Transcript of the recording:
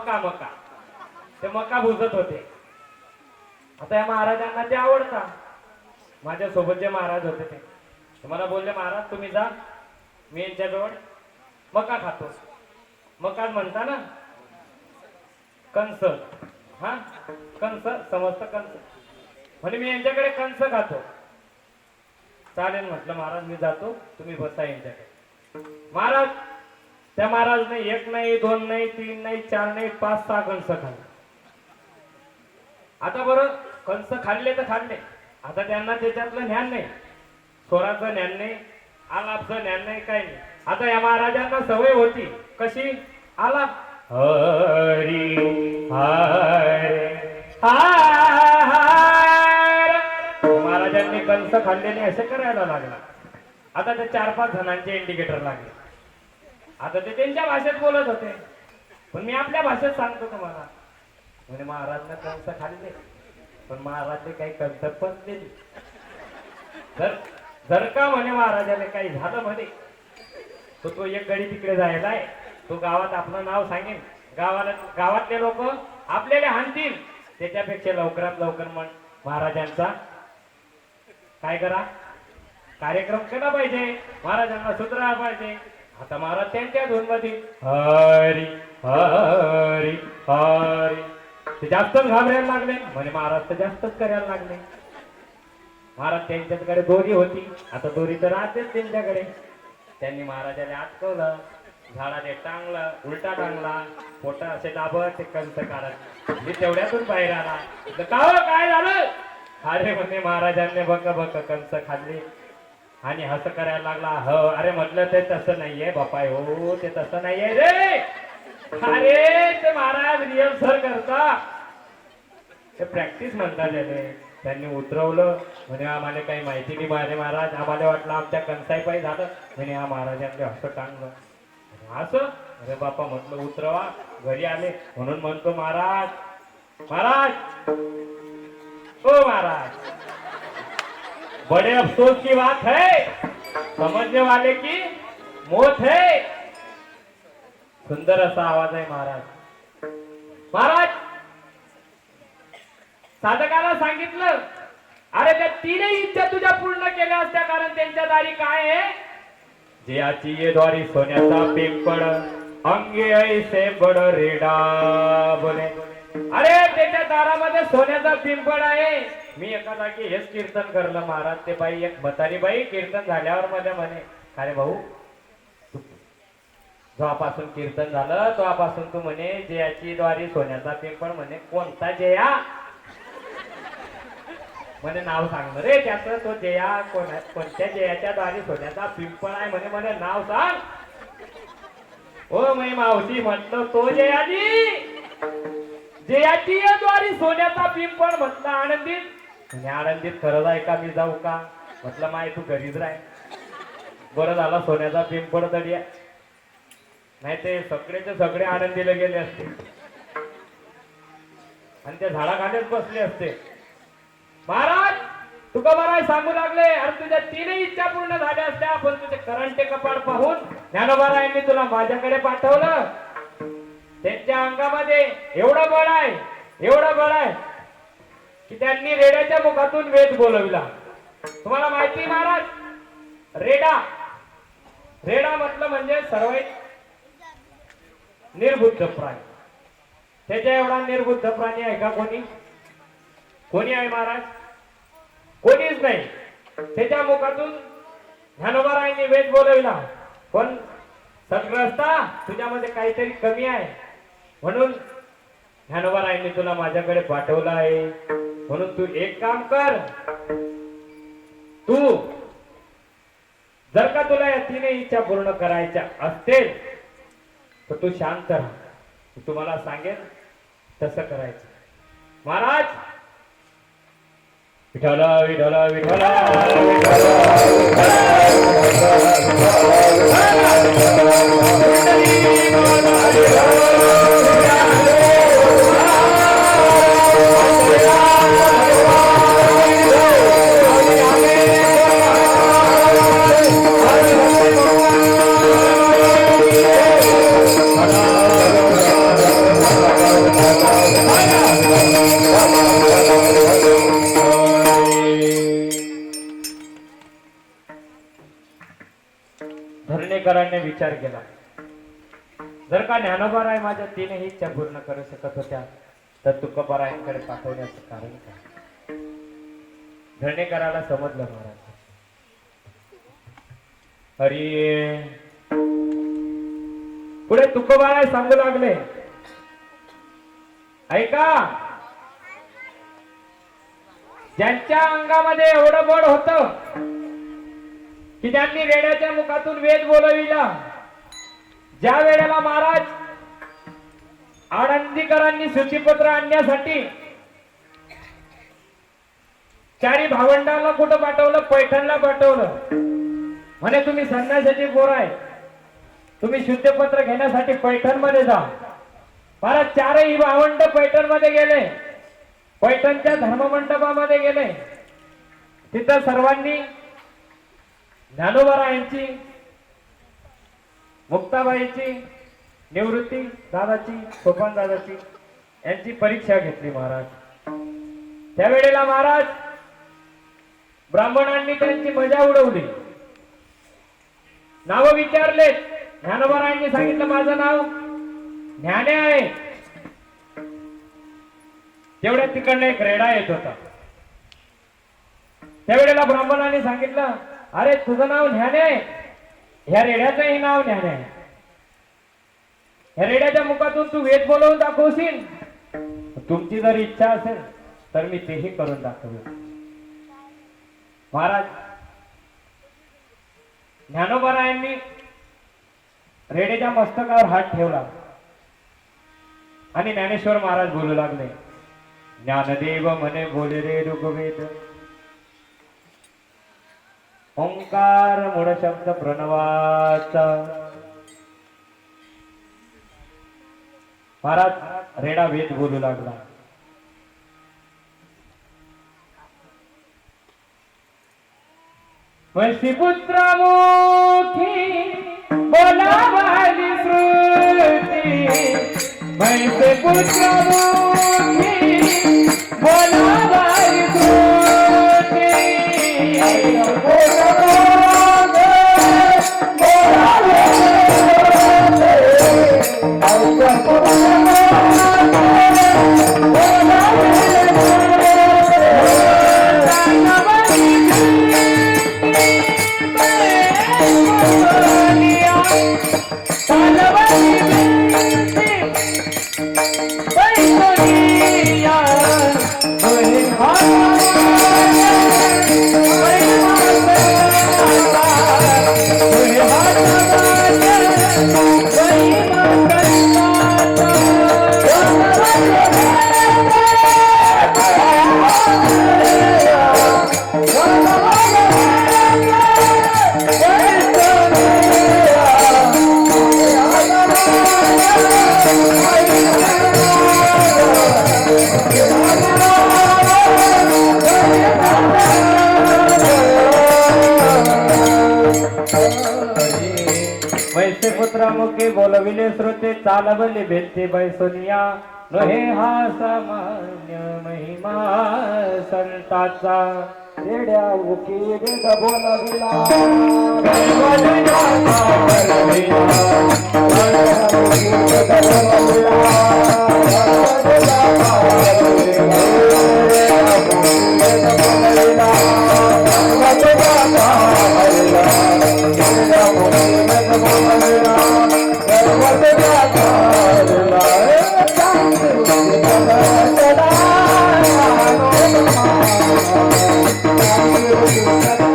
मका मका ते मका भुजत होते. आता या महाराजांना ते आवडता. माझ्या सोबत जे महाराज होते ते मला बोलले, महाराज तुम्ही जा, मी यांच्याजवळ मका खातो. मकाच म्हणता ना, कंस. हा कंस समजतं, कंस म्हणजे मी यांच्याकडे कंस खातो. चालेल म्हटलं महाराज, मी जातो, तुम्ही बसा यांच्याकडे. महाराज, त्या महाराजने 1 नाही 2 नाही 3 नाही 4 नाही 5-6 कंस खाल्ले. आता बरं, कंस खाल्ले तर खाल्ले, आता त्यांना त्याच्यातलं ज्ञान नाही, स्वराचं ज्ञान नाही, आलापचं ज्ञान नाही, काही नाही. आता या महाराजांना सवय होती कशी, आलाप, हरी हरे हर. महाराजांनी कंस खाल्लेले असे करायला लागला. आता ते 4-5 जणांचे इंडिकेटर लागले. आता ते त्यांच्या भाषेत बोलत होते, पण मी आपल्या भाषेत सांगतो तुम्हाला. म्हणजे महाराजने कंस खाल्ले, पण महाराजने काही कंस पण दिली. जर का म्हणे महाराजाने काही झालं म्हणे, तो एक गडी तिकडे जायला आहे, तो गावात आपलं नाव सांगेन, गावातले लोक आपल्याला हाणतील. त्याच्यापेक्षा लवकरात लवकर महाराजांचा काय करा, कार्यक्रम केला पाहिजे, महाराजांना सुधारला पाहिजे. आता महाराज त्यांच्या धुनमध्ये हरी हरी हरी, ते जास्तच घाबरायला लागले. म्हणजे महाराज तर जास्तच करायला लागले. महाराज त्यांच्याकडे दोरी होती, आता दोरी तर राहतेच त्यांच्याकडे. त्यांनी महाराजाला अटकवलं, झाडाने टांगलं, उलटा टांगला, पोटा असे दाबत ते कंस काढत. मी तेवढ्यातून बाहेर आला. काय झालं? अरे म्हणे महाराजांनी बघ कंस खाल्ली आणि हस करायला लागला. हो, अरे म्हटलं ते तसं नाहीये बापाय, हो ते तसं नाहीये रे. अरे ते महाराज रिहर्सल करता, ते प्रॅक्टिस म्हणतात त्याने. त्यांनी उतरवलं. म्हणे आम्हाला काही माहिती नाही माझे महाराज, आम्हाला वाटलं आमच्या कंसाई पायी झालं. म्हणे हा महाराजांनी असं टांगलं. असं, अरे बापा म्हटलं उतरवा. घरी आले म्हणून म्हणतो, महाराज महाराज ओ महाराज, बड़े अफसोस की बात है, समझने वाले की मौत है. सुंदर असा आवाज आहे महाराज. महाराज साधकाला सांगितलं, अरे त्या 3ही इच्छा तुझ्या पूर्ण केल्या असत्या, कारण त्यांच्या दारी काय आहे, जयाची ये द्वारी सोन्याचा पिंपळ, अंगे ऐसे बड रेडा बोले. अरे त्याच्या दारामध्ये सोन्याचा पिंपळ आहे. मी एका जागी हेच कीर्तन करलं महाराज. ते बाई, एक म्हातारी बाई कीर्तन झाल्यावर मध्ये म्हणे, अरे भाऊ जेव्हापासून कीर्तन झालं तेव्हापासून तू म्हणे जयाची द्वारी सोन्याचा पिंपळ, म्हणे कोणता जया? म्हणे नाव सांग रे त्याचं, तो जया कोणत्या जयाच्या द्वारी सोन्याचा पिंपळ आहे म्हणे, म्हणे नाव सांग. ओ मै मावशी म्हटलं, तो जयाजी, जयाची द्वारी सोन्याचा पिंपळ. म्हटलं आनंदीत. म्हणे आनंदीत खरंच आहे का, मी जाऊ का? म्हटलं माय तू घरीच राह. बरं झाला सोन्याचा पिंपळ तरी, नाही ते सगळेचे सगळे आनंदीला गेले असते आणि त्या झाडाखालीच बसले असते. महाराज तुका महाराज सांगू लागले, अरे तुझ्या 3ही इच्छा पूर्ण झाल्या असत्या, पण तुझे करंटे कपाळ पाहून ज्ञानोबारायांनी तुला माझ्याकडे पाठवलं. त्यांच्या अंगामध्ये एवढं बळ आहे, एवढं बळ आहे की त्यांनी रेड्याच्या मुखातून वेद बोलविला. तुम्हाला माहिती महाराज, रेडा म्हटलं म्हणजे सर्व निर्बुद्ध प्राणी. त्याच्या एवढा निर्बुद्ध प्राणी आहे का कोणी? कोणी आहे महाराज? कोणीच नाही. त्याच्या मुखातून ज्ञानोबारायांनी वेद बोलविला, पण सद्ग्रस्ता तुझ्यामध्ये काहीतरी कमी आहे, म्हणून ज्ञानोबारायांनी तुला माझ्याकडे पाठवलं आहे. म्हणून तू एक काम कर, तू जर का तुला या 3ही इच्छा पूर्ण करायच्या असतील तर तू शांत राहा. तुम्हाला सांगेन तसं करायचं. महाराज विठ्ठल विठ्ठल विठ्ठल विचार केला, जर का ज्ञानोबाराय माझ्या तीनही इच्छा पूर्ण करू शकत होत्या तर तुकोबारायांकडे पाठवण्याचं कारण काय? धरणेकराला समजलं महाराज. अरे पुढे तुकोबाराय सांगू लागले, ऐका, ज्यांच्या अंगामध्ये एवढं बळ होत की त्यांनी रेड्याच्या मुखातून वेद बोलविला, ज्या वेळेला महाराज आनंदीकरांनी सूचीपत्र आणण्यासाठी चारी भावंडाला कुठं पाठवलं? पैठणला पाठवलं. म्हणे तुम्ही संन्यासाची पोर आहे, तुम्ही शुद्धपत्र घेण्यासाठी पैठण मध्ये जा. महाराज चारही भावंड पैठण मध्ये गेले, पैठणच्या धर्ममंडपामध्ये गेले. तिथं सर्वांनी ज्ञानोबारायांची, मुक्ताबाईची, निवृत्ती दादाची, सोपान दादाची यांची परीक्षा घेतली महाराज. त्यावेळेला महाराज ब्राह्मणांनी त्यांची मजा उडवली, नाव विचारले. ज्ञानोबारायांनी सांगितलं माझं नाव ज्ञाने आहे. तेवढ्या तिकडनं एक रेडा येत होता. त्यावेळेला ब्राह्मणांनी सांगितलं, अरे तुझं नाव ज्ञाने आहे, ह्या रेड्याचंही नाव ज्ञाने आहे. ह्या रेड्याच्या मुखातून तू वेद बोलवून दाखवशील? तुमची जर इच्छा असेल तर मी तेही करून दाखवेन. महाराज ज्ञानोबारायांनी रेड्याच्या मस्तकावर हात ठेवला आणि ज्ञानेश्वर महाराज बोलू लागले, ज्ञानदेव म्हणे बोले रे ऋग्वेद, ओंकार मूळ शब्द प्रणवाचा. महाराज रेडा वेद बोलू लागला. वैश्यपुत्र मुखी बोलावाली श्रुती, वैश्यपुत्र मुखी बोलावाली श्रुती, वैश्यपुत्र मुखे बोलविले श्रोते, चालवले भेटते बैसोनिया. नोहे हा सामान्य महिमा संताचा, रेड्या मुखी वेद बोलविला, Thank you.